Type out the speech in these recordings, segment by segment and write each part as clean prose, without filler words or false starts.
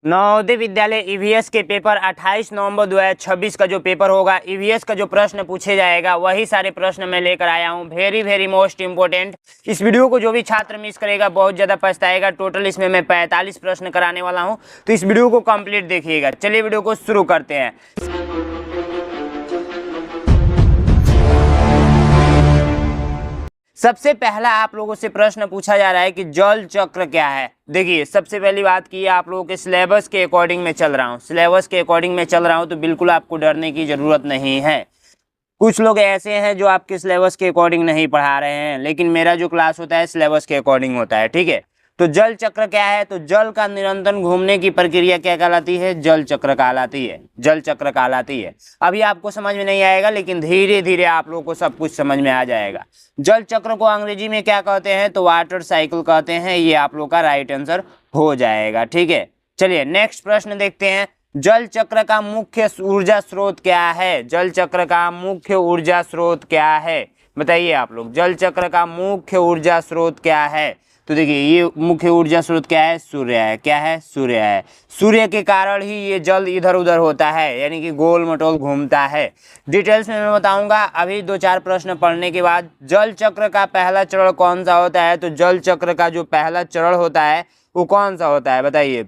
Navodaya Vidyalaya EVS के paper 28 नवंबर 2026 का जो पेपर होगा, ईवीएस का जो प्रश्न पूछे जाएगा वही सारे प्रश्न मैं लेकर आया हूँ। Very most important. इस वीडियो को जो भी छात्र मिस करेगा बहुत ज़्यादा पछताएगा। टोटल इसमें मैं 45 प्रश्न कराने वाला हूँ, तो इस वीडियो को कंप्लीट देखिएगा। चलिए वीडियो को शुरू करते हैं। सबसे पहला आप लोगों से प्रश्न पूछा जा रहा है कि जल चक्र क्या है। देखिए, सबसे पहली बात की आप लोगों के सिलेबस के अकॉर्डिंग में चल रहा हूँ, तो बिल्कुल आपको डरने की ज़रूरत नहीं है। कुछ लोग ऐसे हैं जो आपके सिलेबस के अकॉर्डिंग नहीं पढ़ा रहे हैं, लेकिन मेरा जो क्लास होता है सिलेबस के अकॉर्डिंग होता है, ठीक है। तो जल चक्र क्या है? तो जल का निरंतर घूमने की प्रक्रिया क्या कहलाती है? जल चक्र कहलाती है। जल चक्र कहलाती है। अभी आपको समझ में नहीं आएगा, लेकिन धीरे धीरे आप लोगों को सब कुछ समझ में आ जाएगा। जल चक्र को अंग्रेजी में क्या कहते हैं? तो वाटर साइकिल कहते हैं। ये आप लोग का राइट आंसर हो जाएगा, ठीक है। चलिए नेक्स्ट प्रश्न देखते हैं। जल चक्र का मुख्य ऊर्जा स्रोत क्या है? जल चक्र का मुख्य ऊर्जा स्रोत क्या है? बताइए आप लोग, जल चक्र का मुख्य ऊर्जा स्रोत क्या है? तो देखिए, ये मुख्य ऊर्जा स्रोत क्या है? सूर्य है। क्या है? सूर्य है। सूर्य के कारण ही ये जल इधर उधर होता है, यानी कि गोल मटोल घूमता है। डिटेल्स में मैं बताऊंगा अभी 2-4 प्रश्न पढ़ने के बाद। जल चक्र का पहला चरण कौन सा होता है? तो जल चक्र का जो पहला चरण होता है वो कौन सा होता है? बताइए।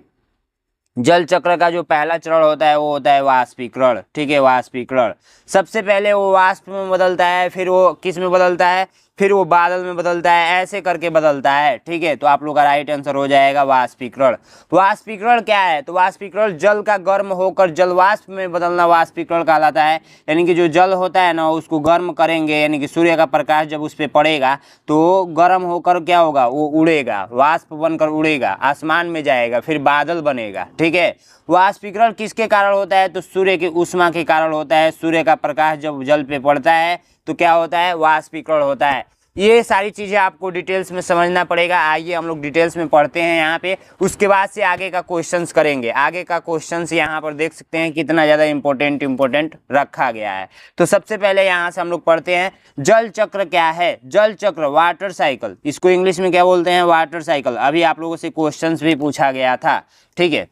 जल चक्र का जो पहला चरण होता है वो होता है वाष्पीकरण, ठीक है। वाष्पीकरण सबसे पहले वो वाष्प में बदलता है, फिर वो किस में बदलता है? फिर वो बादल में बदलता है, ऐसे करके बदलता है, ठीक है। तो आप लोग का राइट आंसर हो जाएगा वाष्पीकरण। वाष्पीकरण क्या है? तो वाष्पीकरण जल का गर्म होकर जलवाष्प में बदलना वाष्पीकरण कहलाता है। यानी कि जो जल होता है ना, उसको गर्म करेंगे, यानी कि सूर्य का प्रकाश जब उस पर पड़ेगा तो गर्म होकर क्या होगा? वो उड़ेगा, वाष्प बनकर उड़ेगा, आसमान में जाएगा, फिर बादल बनेगा, ठीक है। वाष्पीकरण किसके कारण होता है? तो सूर्य की ऊष्मा के कारण होता है। सूर्य का प्रकाश जब जल पे पड़ता है तो क्या होता है? वाष्पीकरण होता है। ये सारी चीज़ें आपको डिटेल्स में समझना पड़ेगा। आइए हम लोग डिटेल्स में पढ़ते हैं यहाँ पे, उसके बाद से आगे का क्वेश्चंस करेंगे। आगे का क्वेश्चंस यहाँ पर देख सकते हैं कितना ज़्यादा इंपॉर्टेंट रखा गया है। तो सबसे पहले यहाँ से हम लोग पढ़ते हैं, जल चक्र क्या है? जल चक्र, वाटर साइकिल, इसको इंग्लिश में क्या बोलते हैं? Water cycle. अभी आप लोगों से क्वेश्चन भी पूछा गया था, ठीक है।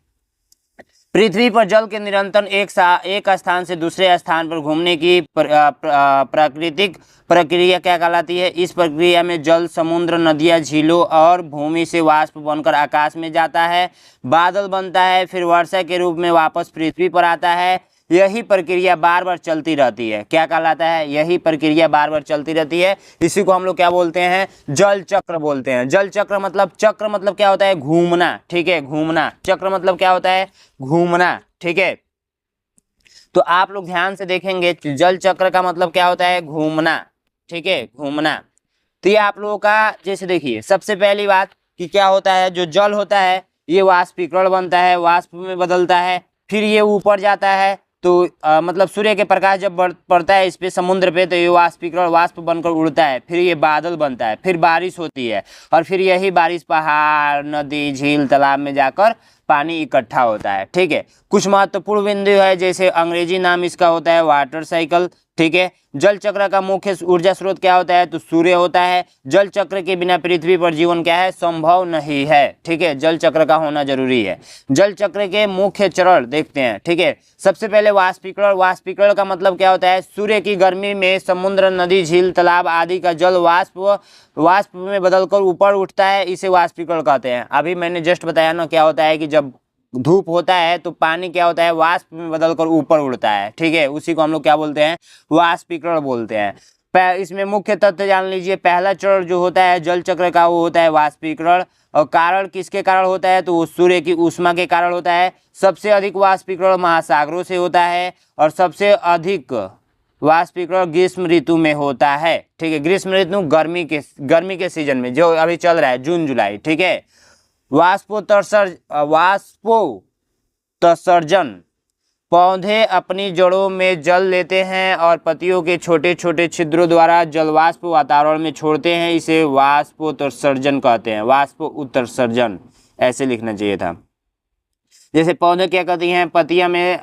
पृथ्वी पर जल के निरंतर एक स्थान से दूसरे स्थान पर घूमने की प्राकृतिक प्रक्रिया क्या कहलाती है? इस प्रक्रिया में जल समुद्र, नदियां, झीलों और भूमि से वाष्प बनकर आकाश में जाता है, बादल बनता है, फिर वर्षा के रूप में वापस पृथ्वी पर आता है। यही प्रक्रिया बार बार चलती रहती है। क्या कहलाता है? यही प्रक्रिया बार बार चलती रहती है। इसी को हम लोग क्या बोलते हैं? जल चक्र बोलते हैं। जल चक्र मतलब क्या होता है? घूमना, ठीक है। घूमना। चक्र मतलब क्या होता है? घूमना, ठीक है। तो आप लोग ध्यान से देखेंगे, जल चक्र का मतलब क्या होता है? घूमना, ठीक है। घूमना। तो ये आप लोगों का, जैसे देखिए, सबसे पहली बात कि क्या होता है, जो जल होता है ये वाष्पीकरण बनता है, वाष्प में बदलता है, फिर ये ऊपर जाता है। तो मतलब सूर्य के प्रकाश जब पड़ता है इस पे, समुद्र पे, तो ये वाष्पीकरण, वाष्प बनकर उड़ता है, फिर ये बादल बनता है, फिर बारिश होती है, और फिर यही बारिश पहाड़, नदी, झील, तालाब में जाकर पानी इकट्ठा होता है, ठीक है। कुछ महत्वपूर्ण बिंदु है, जैसे अंग्रेजी नाम इसका होता है वाटर साइकिल, ठीक है। जल चक्र का मुख्य ऊर्जा स्रोत क्या होता है? तो सूर्य होता है। जल चक्र के बिना पृथ्वी पर जीवन क्या है? संभव नहीं है, ठीक है। जल चक्र का होना जरूरी है। जल चक्र के मुख्य चरण देखते हैं, ठीक है। सबसे पहले वाष्पीकरण। वाष्पीकरण का मतलब क्या होता है? सूर्य की गर्मी में समुद्र, नदी, झील, तालाब आदि का जल वाष्प में बदलकर ऊपर उठता है, इसे वाष्पीकरण कहते हैं। अभी मैंने जस्ट बताया ना, क्या होता है कि जब धूप होता है तो पानी क्या होता है? वाष्प में बदलकर ऊपर उड़ता है, ठीक है। उसी को हम लोग क्या बोलते हैं? वाष्पीकरण बोलते हैं। इसमें मुख्य तथ्य जान लीजिए। पहला चरण जो होता है जल चक्र का वो होता है वाष्पीकरण, और कारण किसके कारण होता है? तो वो सूर्य की ऊष्मा के कारण होता है। सबसे अधिक वाष्पीकरण महासागरों से होता है, और सबसे अधिक वाष्पीकरण ग्रीष्म ऋतु में होता है, ठीक है। ग्रीष्म ऋतु गर्मी के सीजन में, जो अभी चल रहा है जून जुलाई, ठीक है। वाष्पोत्सर्जन। पौधे अपनी जड़ों में जल लेते हैं और पत्तियों के छोटे छोटे छिद्रों द्वारा जलवाष्प वातावरण में छोड़ते हैं, इसे वाष्पोत्सर्जन कहते हैं। वाष्पोत्सर्जन ऐसे लिखना चाहिए था। जैसे पौधे क्या करती हैं? पत्तियां में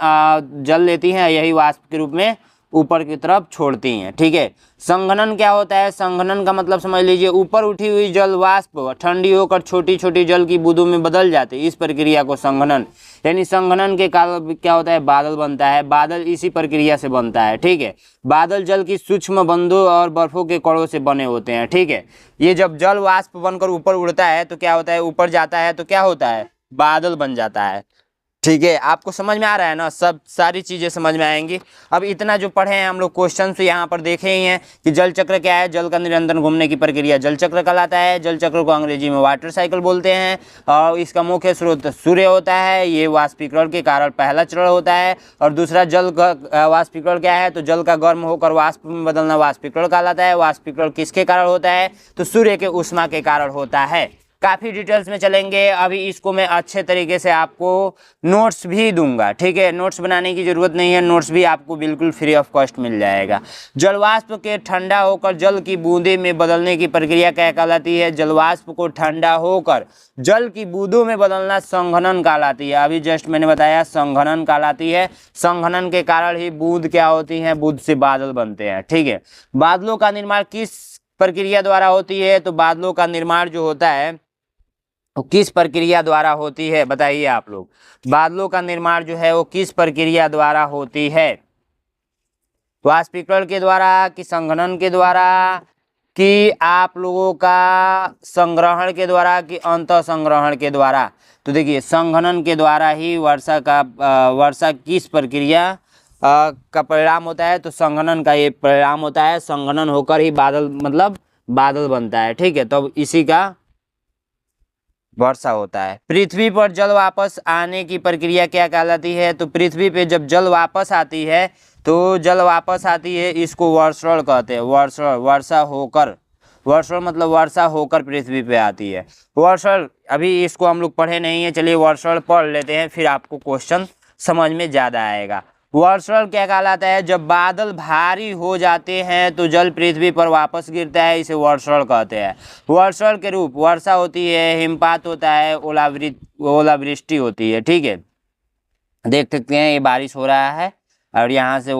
जल लेती हैं, यही वाष्प के रूप में ऊपर की तरफ छोड़ती हैं। ठीक है, संघनन क्या होता है? संघनन का मतलब समझ लीजिए ऊपर उठी हुई जल वाष्प ठंडी होकर छोटी छोटी जल की बूंदों में बदल जाती है, इस प्रक्रिया को संघनन, यानी संघनन के कारण क्या होता है? बादल बनता है। बादल इसी प्रक्रिया से बनता है। ठीक है, बादल जल की सूक्ष्म बूंदों और बर्फों के कणों से बने होते हैं। ठीक है, ये जब जल वाष्प बनकर ऊपर उड़ता है तो क्या होता है? ऊपर जाता है तो क्या होता है? बादल बन जाता है। ठीक है, आपको समझ में आ रहा है ना? सब सारी चीजें समझ में आएंगी। अब इतना जो पढ़े हैं हम लोग क्वेश्चन तो यहाँ पर देखे ही हैं कि जल चक्र क्या है? जल का निरंतर घूमने की प्रक्रिया जल चक्र कहलाता है। जल चक्र को अंग्रेजी में वाटर साइकिल बोलते हैं और इसका मुख्य स्रोत सूर्य होता है। ये वाष्पीकरण के कारण पहला चरण होता है। और दूसरा जल का वाष्पीकरण क्या है? तो जल का गर्म होकर वाष्प में बदलना वाष्पीकरण कहलाता है। वाष्पीकरण किसके कारण होता है? तो सूर्य के ऊष्मा के कारण होता है। काफ़ी डिटेल्स में चलेंगे। अभी इसको मैं अच्छे तरीके से आपको नोट्स भी दूंगा। ठीक है, नोट्स बनाने की ज़रूरत नहीं है, नोट्स भी आपको बिल्कुल फ्री ऑफ कॉस्ट मिल जाएगा। जलवाष्प के ठंडा होकर जल की बूंदे में बदलने की प्रक्रिया क्या कहलाती है? जलवाष्प को ठंडा होकर जल की बूंदों में बदलना संघनन कहलाती है। अभी जस्ट मैंने बताया संघनन कहलाती है। संघनन के कारण ही बूंद क्या होती हैं? बूंद से बादल बनते हैं। ठीक है, बादलों का निर्माण किस प्रक्रिया द्वारा होती है? तो बादलों का निर्माण जो होता है वो किस प्रक्रिया द्वारा होती है? बताइए आप लोग, बादलों का निर्माण जो है वो किस प्रक्रिया द्वारा होती है? वाष्पीकरण के द्वारा कि संघनन के द्वारा कि आप लोगों का संग्रहण के द्वारा कि अंतः संग्रहण के द्वारा? तो देखिए संघनन के द्वारा ही वर्षा किस प्रक्रिया का परिणाम होता है? तो संघनन का ये परिणाम होता है। संघनन होकर ही बादल मतलब बादल बनता है। ठीक है, तो इसी का वर्षा होता है। पृथ्वी पर जल वापस आने की प्रक्रिया क्या कहलाती है? तो पृथ्वी पे जब जल वापस आती है तो जल वापस आती है, इसको वर्षण कहते हैं। वर्षण, वर्षा होकर, वर्षण मतलब वर्षा होकर पृथ्वी पे आती है। वर्षण अभी इसको हम लोग पढ़े नहीं है, चलिए वर्षण पढ़ लेते हैं, फिर आपको क्वेश्चन समझ में ज़्यादा आएगा। वर्षण क्या कहलाता है? जब बादल भारी हो जाते हैं तो जल पृथ्वी पर वापस गिरता है, इसे वर्षण कहते हैं। वर्षण के रूप वर्षा होती है, हिमपात होता है, ओलावृष्टि होती है। ठीक है, देख सकते हैं ये बारिश हो रहा है और यहाँ से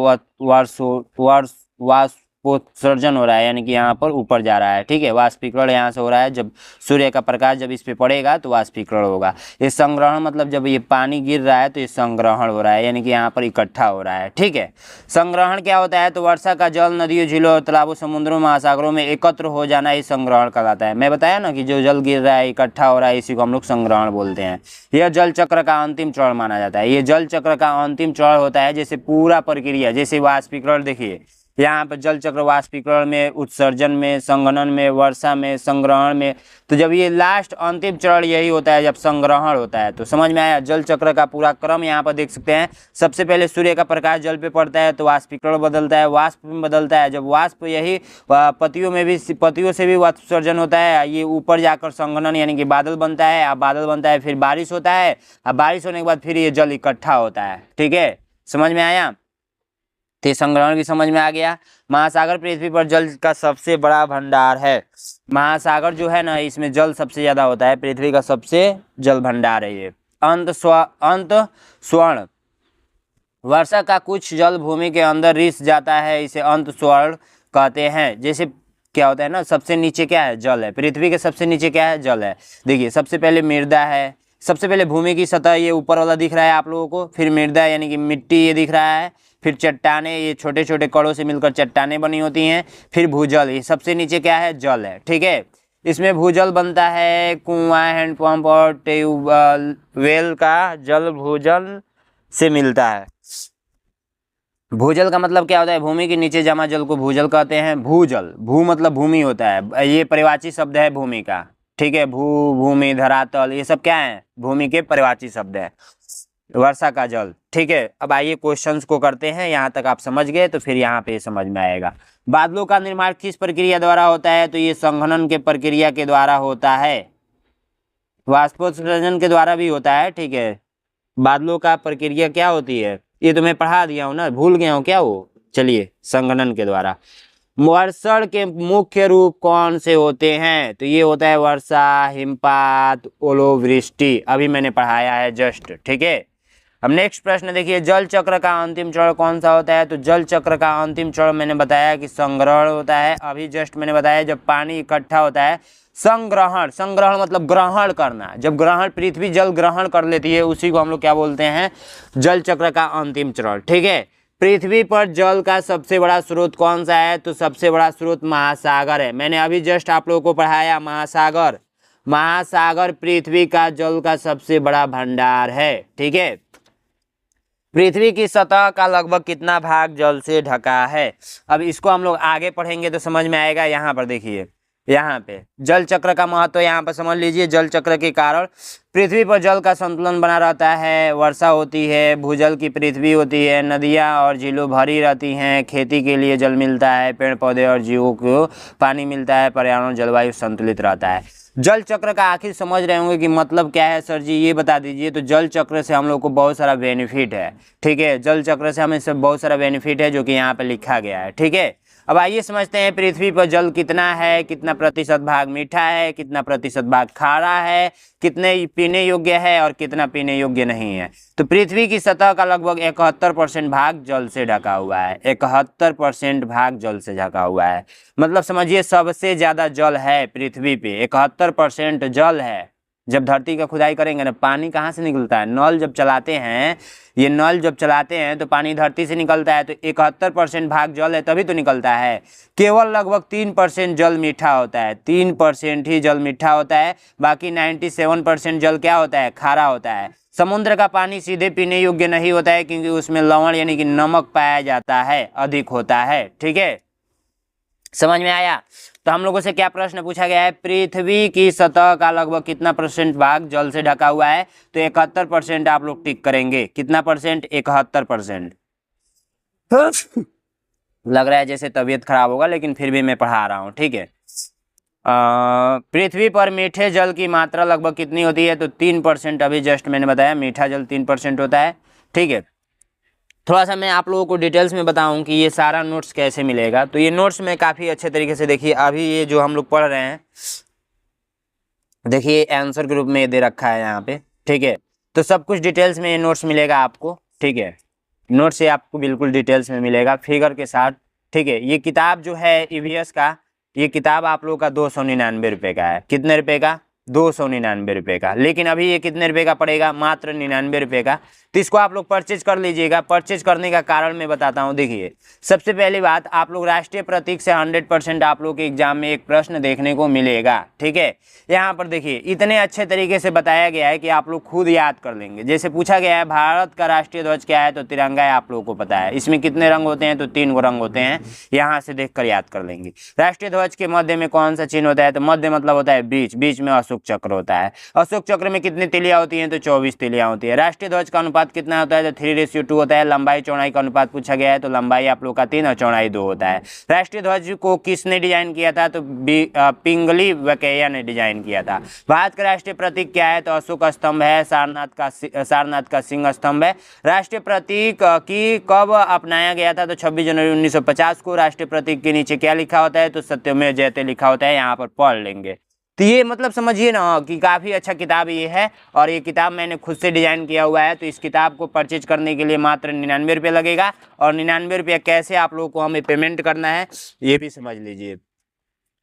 वाष्पोत्सर्जन हो रहा है, यानी कि यहाँ पर ऊपर जा रहा है। ठीक है, वाष्पीकरण यहाँ से हो रहा है। जब सूर्य का प्रकाश जब इस पे पड़ेगा तो वाष्पीकरण होगा। ये संग्रहण मतलब जब ये पानी गिर रहा है तो ये संग्रहण हो रहा है, यानी कि यहाँ पर इकट्ठा हो रहा है। ठीक है, संग्रहण क्या होता है? तो वर्षा का जल नदियों, झीलों, तालाबों, समुद्रों, महासागरों में एकत्र हो जाना ही संग्रहण कहलाता है। मैं बताया ना कि जो जल गिर रहा है इकट्ठा हो रहा है, इसी को हम लोग संग्रहण बोलते हैं। यह जल चक्र का अंतिम चरण माना जाता है। ये जल चक्र का अंतिम चरण होता है। जैसे पूरा प्रक्रिया, जैसे वाष्पीकरण, देखिए यहाँ पर जल चक्र वाष्पीकरण में, उत्सर्जन में, संघनन में, वर्षा में, संग्रहण में, तो जब ये लास्ट अंतिम चरण यही होता है जब संग्रहण होता है। तो समझ में आया? जल चक्र का पूरा क्रम यहाँ पर देख सकते हैं। सबसे पहले सूर्य का प्रकाश जल पे पड़ता है तो वाष्पीकरण बदलता है, वाष्प में बदलता है। जब वाष्प यही पतियों से भी वाष्पोत्सर्जन होता है, ये ऊपर जाकर संघनन यानी कि बादल बनता है। अब बादल बनता है फिर बारिश होता है। अब बारिश होने के बाद फिर ये जल इकट्ठा होता है। ठीक है, समझ में आया? तो संग्रहण भी समझ में आ गया। महासागर पृथ्वी पर जल का सबसे बड़ा भंडार है। महासागर जो है ना, इसमें जल सबसे ज्यादा होता है। पृथ्वी का सबसे जल भंडार है ये। अंत स्वर्ण, वर्षा का कुछ जल भूमि के अंदर रिस जाता है, इसे अंत स्वर्ण कहते हैं। जैसे क्या होता है ना, सबसे नीचे क्या है? जल है। पृथ्वी के सबसे नीचे क्या है? जल है। देखिए सबसे पहले मृदा है, सबसे पहले भूमि की सतह ये ऊपर वाला दिख रहा है आप लोगों को, फिर मृदा यानी कि मिट्टी ये दिख रहा है, फिर चट्टाने, ये छोटे छोटे कणों से मिलकर चट्टाने बनी होती हैं, फिर भूजल, ये सबसे नीचे क्या है? जल है। ठीक है, इसमें भूजल बनता है। कुआं, हैंडपंप और ट्यूबवेल का जल भूजल से मिलता है। भूजल का मतलब क्या होता है? भूमि के नीचे जमा जल को भूजल कहते हैं। भूजल, भू मतलब भूमि होता है, ये पर्यायवाची शब्द है भूमि का। ठीक है, भूमि, धरातल, ये सब क्या है? भूमि के पर्यायवाची शब्द है। वर्षा का जल। ठीक है, अब आइए क्वेश्चंस को करते हैं। यहाँ तक आप समझ गए तो फिर यहाँ पे समझ में आएगा। बादलों का निर्माण किस प्रक्रिया द्वारा होता है? तो ये संघनन के प्रक्रिया के द्वारा होता है। वाष्पोत्सर्जन के द्वारा भी होता है। ठीक है, बादलों का प्रक्रिया क्या होती है? ये तो मैं पढ़ा दिया हूँ ना, भूल गया हूँ क्या वो? चलिए, संघनन के द्वारा। वर्षण के मुख्य रूप कौन से होते हैं? तो ये होता है वर्षा, हिमपात, ओलावृष्टि। अभी मैंने पढ़ाया है जस्ट। ठीक है, अब नेक्स्ट प्रश्न देखिए, जल चक्र का अंतिम चरण कौन सा होता है? तो जल चक्र का अंतिम चरण मैंने बताया कि संग्रहण होता है। अभी जस्ट मैंने बताया जब पानी इकट्ठा होता है, संग्रहण, संग्रहण मतलब ग्रहण करना, जब ग्रहण पृथ्वी जल ग्रहण कर लेती है उसी को हम लोग क्या बोलते हैं? जल चक्र का अंतिम चरण। ठीक है, पृथ्वी पर जल का सबसे बड़ा स्रोत कौन सा है? तो सबसे बड़ा स्रोत महासागर है। मैंने अभी जस्ट आप लोगों को पढ़ाया महासागर, महासागर पृथ्वी का जल का सबसे बड़ा भंडार है। ठीक है, पृथ्वी की सतह का लगभग कितना भाग जल से ढका है? अब इसको हम लोग आगे पढ़ेंगे तो समझ में आएगा। यहाँ पर देखिए, यहाँ पे जल चक्र का महत्व यहाँ पर समझ लीजिए। जल चक्र के कारण पृथ्वी पर जल का संतुलन बना रहता है, वर्षा होती है, भूजल की पृथ्वी होती है, नदियाँ और झीलों भरी रहती हैं, खेती के लिए जल मिलता है, पेड़ पौधे और जीवों को पानी मिलता है, पर्यावरण जलवायु संतुलित रहता है। जल चक्र का आखिर समझ रहे होंगे कि मतलब क्या है सर जी, ये बता दीजिए। तो जल चक्र से हम लोग को बहुत सारा बेनिफिट है। ठीक है, जल चक्र से हमें सब बहुत सारा बेनिफिट है जो कि यहाँ पे लिखा गया है। ठीक है, अब आइए समझते हैं पृथ्वी पर जल कितना है, कितना प्रतिशत भाग मीठा है, कितना प्रतिशत भाग खारा है, कितने पीने योग्य है और कितना पीने योग्य नहीं है। तो पृथ्वी की सतह का लगभग 71% भाग जल से ढका हुआ है। 71% भाग जल से ढका हुआ है, मतलब समझिए सबसे ज्यादा जल है पृथ्वी पे, 71% जल है। जब धरती का खुदाई करेंगे ना, पानी कहाँ से निकलता है? नल जब चलाते हैं, ये नल जब चलाते हैं तो पानी धरती से निकलता है। तो 71% भाग जल है तभी तो निकलता है। केवल लगभग 3% जल मीठा होता है, 3% ही जल मीठा होता है, बाकी 97% जल क्या होता है? खारा होता है। समुद्र का पानी सीधे पीने योग्य नहीं होता है क्योंकि उसमें लवण यानी कि नमक पाया जाता है, अधिक होता है। ठीक है, समझ में आया? तो हम लोगों से क्या प्रश्न पूछा गया है? पृथ्वी की सतह का लगभग कितना % भाग जल से ढका हुआ है? तो 71% आप लोग टिक करेंगे। कितना %? 71%। लग रहा है जैसे तबीयत खराब होगा, लेकिन फिर भी मैं पढ़ा रहा हूँ। ठीक है, पृथ्वी पर मीठे जल की मात्रा लगभग कितनी होती है? तो 3%। अभी जस्ट मैंने बताया मीठा जल 3% होता है। ठीक है, थोड़ा सा मैं आप लोगों को डिटेल्स में बताऊं कि ये सारा नोट्स कैसे मिलेगा। तो ये नोट्स में काफ़ी अच्छे तरीके से देखिए, अभी ये जो हम लोग पढ़ रहे हैं देखिए आंसर के रूप में ये दे रखा है यहाँ पे। ठीक है, तो सब कुछ डिटेल्स में ये नोट्स मिलेगा आपको। ठीक है, नोट्स ये आपको बिल्कुल डिटेल्स में मिलेगा फिगर के साथ। ठीक है, ये किताब जो है ईवीएस का, ये किताब आप लोगों का 299 रुपये का है। कितने रुपये का? 299 रुपये का। लेकिन अभी ये कितने रुपये का पड़ेगा? मात्र 99 रुपये का। तो इसको आप लोग परचेज कर लीजिएगा। परचेज करने का कारण मैं बताता हूँ। देखिए, सबसे पहली बात, आप लोग राष्ट्रीय प्रतीक से 100% आप लोग के एग्जाम में एक प्रश्न देखने को मिलेगा। ठीक है, यहाँ पर देखिए इतने अच्छे तरीके से बताया गया है कि आप लोग खुद याद कर लेंगे। जैसे पूछा गया है भारत का राष्ट्रीय ध्वज क्या है? तो तिरंगा है, आप लोगों को पता है। इसमें कितने रंग होते हैं? तो 3 गो रंग होते हैं, यहाँ से देख कर याद कर लेंगे। राष्ट्रीय ध्वज के मध्य में कौन सा चिन्ह होता है? तो मध्य मतलब होता है बीच, बीच में अशोक चक्र होता है। अशोक चक्र में कितनी तिलियां होती हैं? तो 24 तिलियां होती है। राष्ट्रीय ध्वज का अनुपात कितना होता है? तो 3:2 होता है। लंबाई चौड़ाई का अनुपात पूछा गया है, तो लंबाई आप लोग का 3 और चौड़ाई 2 होता है। राष्ट्रीय ध्वज को किसने डिजाइन किया था? तो पिंगली वेंकैया ने डिजाइन किया था। भारत का राष्ट्रीय प्रतीक क्या है? तो अशोक स्तंभ है, सारनाथ का सिंह स्तंभ है। राष्ट्रीय प्रतीक की कब अपनाया गया था? तो 26 जनवरी 1950 को। राष्ट्रीय प्रतीक के नीचे क्या लिखा होता है? तो सत्यमेव जयते लिखा होता है, यहाँ पर पढ़ लेंगे। तो ये मतलब समझिए ना कि काफ़ी अच्छा किताब ये है, और ये किताब मैंने खुद से डिजाइन किया हुआ है। तो इस किताब को परचेज करने के लिए मात्र 99 रुपये लगेगा। और 99 रुपये कैसे आप लोगों को हमें पेमेंट करना है ये भी समझ लीजिए।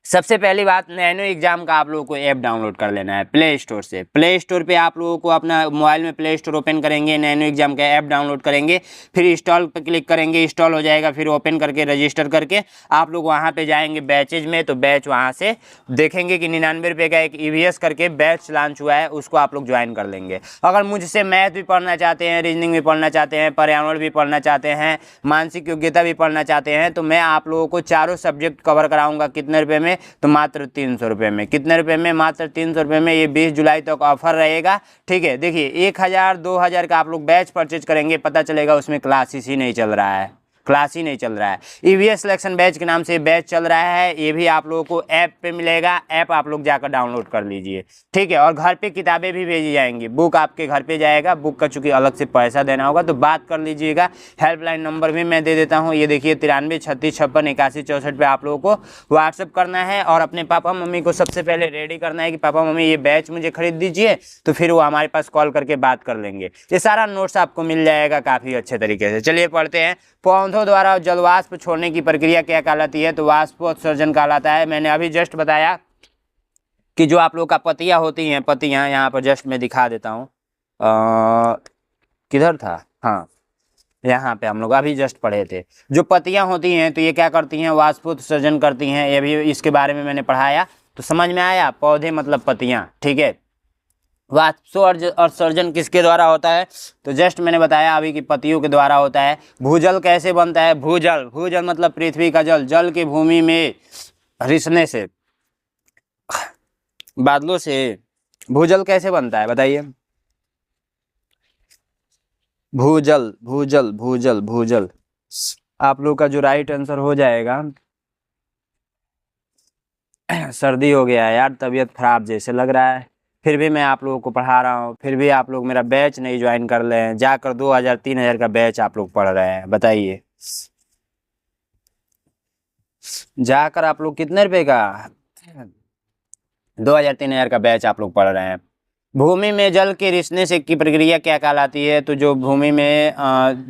सबसे पहली बात, नैनो एग्जाम का आप लोगों को ऐप डाउनलोड कर लेना है प्ले स्टोर से। प्ले स्टोर पे आप लोगों को अपना मोबाइल में प्ले स्टोर ओपन करेंगे, नैनो एग्जाम का ऐप डाउनलोड करेंगे, फिर इंस्टॉल पे क्लिक करेंगे, इंस्टॉल हो जाएगा। फिर ओपन करके रजिस्टर करके आप लोग वहाँ पे जाएंगे बैचेज में, तो बैच वहाँ से देखेंगे कि 99 रुपये का एक ईवीएस करके बैच लॉन्च हुआ है, उसको आप लोग ज्वाइन कर लेंगे। अगर मुझसे मैथ भी पढ़ना चाहते हैं, रीजनिंग भी पढ़ना चाहते हैं, पर्यावरण भी पढ़ना चाहते हैं, मानसिक योग्यता भी पढ़ना चाहते हैं, तो मैं आप लोगों को चारों सब्जेक्ट कवर कराऊंगा। कितने रुपये में? तो मात्र 300 रुपये में। कितने रुपये में? मात्र 300 रुपये में। ये 20 जुलाई तक ऑफर रहेगा। ठीक है, देखिए 1000 2000 का आप लोग बैच परचेज करेंगे, पता चलेगा उसमें क्लासेस ही नहीं चल रहा है। क्लास ही नहीं चल रहा है। ईवीएस सिलेक्शन बैच के नाम से बैच चल रहा है, ये भी आप लोगों को ऐप पे मिलेगा, ऐप आप लोग जाकर डाउनलोड कर लीजिए, ठीक है। और घर पे किताबें भी भेजी जाएंगी, बुक आपके घर पे जाएगा, बुक का चूंकि अलग से पैसा देना होगा, तो बात कर लीजिएगा। हेल्पलाइन नंबर भी मैं दे देता हूँ, ये देखिए 93 36 56 81 64 पे आप लोगों को व्हाट्सअप करना है और अपने पापा मम्मी को सबसे पहले रेडी करना है कि पापा मम्मी ये बैच मुझे खरीद दीजिए, तो फिर वो हमारे पास कॉल करके बात कर लेंगे। ये सारा नोट्स आपको मिल जाएगा काफ़ी अच्छे तरीके से। चलिए पढ़ते हैं। पौधों द्वारा जलवाष्प छोड़ने की प्रक्रिया क्या कहलाती है? तो वाष्पोत्सर्जन कहलाता है। मैंने अभी जस्ट बताया कि जो आप लोग का पत्तियाँ होती हैं, पत्तियाँ यहाँ पर जस्ट मैं दिखा देता हूँ, किधर था, हाँ यहाँ पे हम लोग अभी जस्ट पढ़े थे। जो पत्तियाँ होती हैं तो ये क्या करती हैं? वाष्पोत्सर्जन करती हैं। ये भी इसके बारे में मैंने पढ़ाया, तो समझ में आया। पौधे मतलब पत्तियाँ, ठीक है। वाष्पोत्सर्जन किसके द्वारा होता है? तो जस्ट मैंने बताया अभी कि पत्तियों के द्वारा होता है। भूजल कैसे बनता है? भूजल, भूजल मतलब पृथ्वी का जल, जल की भूमि में रिसने से, बादलों से भूजल कैसे बनता है बताइए? भूजल, भूजल, भूजल, भूजल। आप लोग का जो राइट आंसर हो जाएगा, सर्दी हो गया है यार, तबीयत खराब जैसे लग रहा है, फिर भी मैं आप लोगों को पढ़ा रहा हूँ, फिर भी आप लोग मेरा बैच नहीं ज्वाइन कर रहे हैं। जाकर 2000 3000 का बैच आप लोग पढ़ रहे हैं, बताइए। जाकर आप लोग कितने रुपए का 2000 3000 का बैच आप लोग पढ़ रहे हैं। भूमि में जल के रिसने से की प्रक्रिया क्या कहलाती है? तो जो भूमि में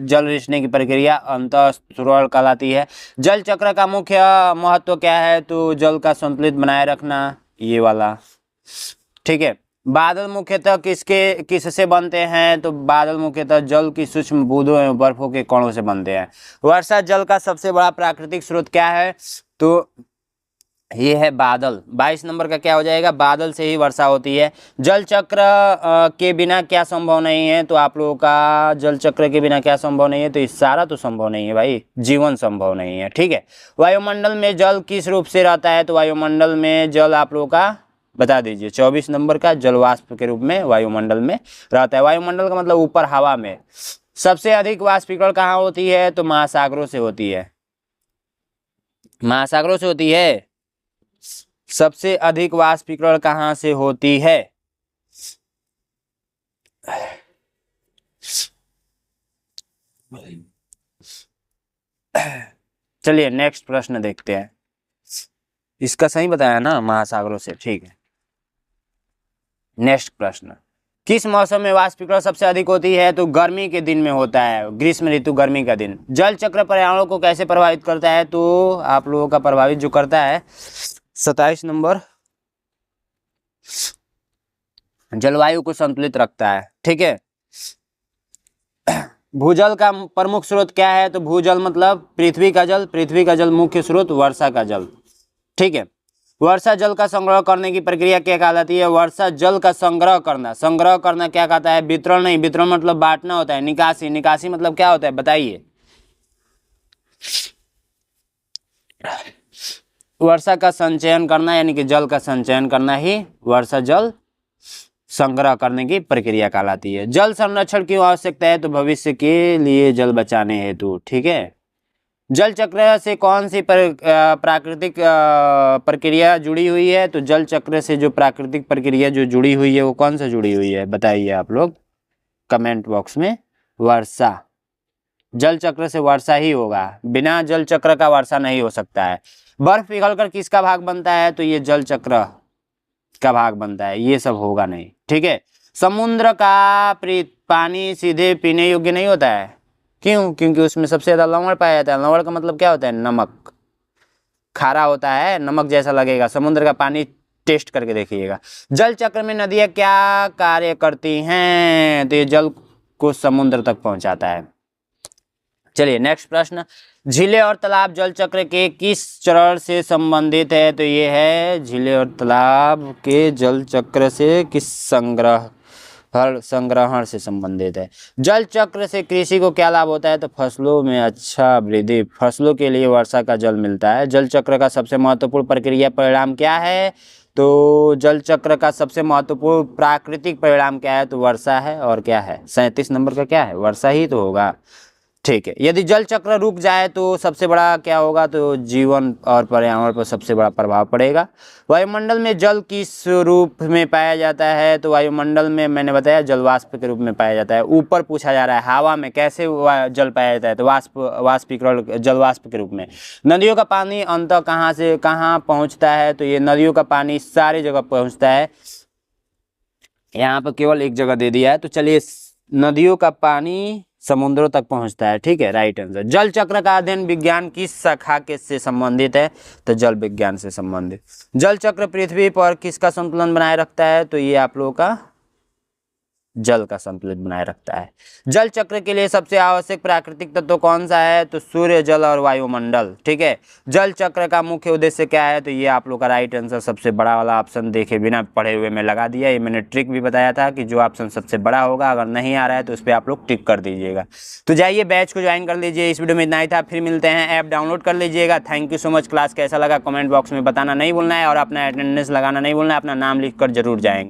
जल रिसने की प्रक्रिया अंतःस्रोत कहलाती है। जल चक्र का मुख्य महत्व क्या है? तो जल का संतुलित बनाए रखना, ये वाला, ठीक है। बादल मुख्यतः किससे बनते हैं? तो बादल मुख्यतः जल की सूक्ष्म बूंदों एवं बर्फों के कणों से बनते हैं। वर्षा जल का सबसे बड़ा प्राकृतिक स्रोत क्या है? तो ये है बादल। 22 नंबर का क्या हो जाएगा? बादल से ही वर्षा होती है। जल चक्र के बिना क्या संभव नहीं है? तो आप लोगों का जल चक्र के बिना क्या संभव नहीं है? तो इस सारा तो संभव नहीं है भाई, जीवन संभव नहीं है, ठीक है। वायुमंडल में जल किस रूप से रहता है? तो वायुमंडल में जल आप लोगों का बता दीजिए। 24 नंबर का जलवाष्प के रूप में वायुमंडल में रहता है। वायुमंडल का मतलब ऊपर हवा में। सबसे अधिक वाष्पीकरण कहाँ होती है? तो महासागरों से होती है। महासागरों से होती है। सबसे अधिक वाष्पीकरण कहाँ से होती है? चलिए नेक्स्ट प्रश्न देखते हैं। इसका सही बताया ना, महासागरों से, ठीक है। नेक्स्ट प्रश्न, किस मौसम में वाष्पीकरण सबसे अधिक होती है? तो गर्मी के दिन में होता है, ग्रीष्म ऋतु, गर्मी का दिन। जल चक्र पर्यावरण को कैसे प्रभावित करता है? तो आप लोगों का प्रभावित जो करता है, 27 नंबर, जलवायु को संतुलित रखता है, ठीक है। भूजल का प्रमुख स्रोत क्या है? तो भूजल मतलब पृथ्वी का जल, पृथ्वी का जल मुख्य स्रोत वर्षा का जल, ठीक है। वर्षा जल का संग्रह करने की प्रक्रिया क्या कहलाती है? वर्षा जल का संग्रह करना, संग्रह करना क्या कहता है? वितरण नहीं, वितरण मतलब बांटना होता है। निकासी, निकासी मतलब क्या होता है बताइए? वर्षा का संचयन करना, यानी कि जल का संचयन करना ही वर्षा जल संग्रह करने की प्रक्रिया कहलाती है। जल संरक्षण की आवश्यकता है? तो भविष्य के लिए जल बचाने हेतु, ठीक है। जल चक्र से कौन सी प्राकृतिक प्रक्रिया जुड़ी हुई है? तो जल चक्र से जो प्राकृतिक प्रक्रिया जो जुड़ी हुई है वो कौन सा जुड़ी हुई है बताइए आप लोग कमेंट बॉक्स में। वर्षा, जल चक्र से वर्षा ही होगा, बिना जल चक्र का वर्षा नहीं हो सकता है। बर्फ पिघलकर किसका भाग बनता है? तो ये जल चक्र का भाग बनता है, ये सब होगा नहीं, ठीक है। समुद्र का पानी सीधे पीने योग्य नहीं होता है, क्यों? क्योंकि उसमें सबसे ज्यादा लवण पाया जाता है। लवण का मतलब क्या होता है? नमक, खारा होता है, नमक जैसा लगेगा। समुद्र का पानी टेस्ट करके देखिएगा। जल चक्र में नदियां क्या कार्य करती हैं? तो ये जल को समुद्र तक पहुंचाता है। चलिए नेक्स्ट प्रश्न, झीलें और तालाब जल चक्र के किस चरण से संबंधित है? तो ये है झीलें और तालाब के जल चक्र से किस संग्रहण से संबंधित है। जल चक्र से कृषि को क्या लाभ होता है? तो फसलों में अच्छा वृद्धि, फसलों के लिए वर्षा का जल मिलता है। जल चक्र का सबसे महत्वपूर्ण प्रक्रिया परिणाम क्या है? तो जल चक्र का सबसे महत्वपूर्ण प्राकृतिक परिणाम क्या है? तो वर्षा है। और क्या है? 37 नंबर का क्या है? वर्षा ही तो होगा। ठीक है। यदि जल चक्र रुक जाए तो सबसे बड़ा क्या होगा, तो जीवन और पर्यावरण पर सबसे बड़ा प्रभाव पड़ेगा। वायुमंडल में जल किस रूप में पाया जाता है, तो वायुमंडल में मैंने बताया जलवाष्प के रूप में पाया जाता है। ऊपर पूछा जा रहा है हवा में कैसे जल पाया जाता है, तो वाष्पीकरण जलवाष्प के रूप में। नदियों का पानी अंततः कहाँ से कहाँ पहुँचता है, तो ये नदियों का पानी सारी जगह पहुँचता है, यहाँ पर केवल एक जगह दे दिया है। तो चलिए, नदियों का पानी समुद्रों तक पहुंचता है, ठीक है, राइट आंसर। जल चक्र का अध्ययन विज्ञान किस शाखा के से संबंधित है, तो जल विज्ञान से संबंधित। जल चक्र पृथ्वी पर किसका संतुलन बनाए रखता है, तो ये आप लोगों का जल का संतुलन बनाए रखता है। जल चक्र के लिए सबसे आवश्यक प्राकृतिक तत्व कौन सा है, तो सूर्य, जल और वायुमंडल, ठीक है। जल चक्र का मुख्य उद्देश्य क्या है, तो ये आप लोग का राइट आंसर सबसे बड़ा वाला ऑप्शन देखे बिना पढ़े हुए मैं लगा दिया। ये मैंने ट्रिक भी बताया था कि जो ऑप्शन सबसे बड़ा होगा, अगर नहीं आ रहा है तो उस पर आप लोग टिक कर दीजिएगा। तो जाइए बैच को ज्वाइन कर लीजिए। इस वीडियो में इतना ही था, फिर मिलते हैं। ऐप डाउनलोड कर लीजिएगा। Thank you so much. Class कैसा लगा कमेंट बॉक्स में बताना नहीं भूलना है और अपना अटेंडेंस लगाना नहीं भूलना है। अपना नाम लिख कर जरूर जाएंगे।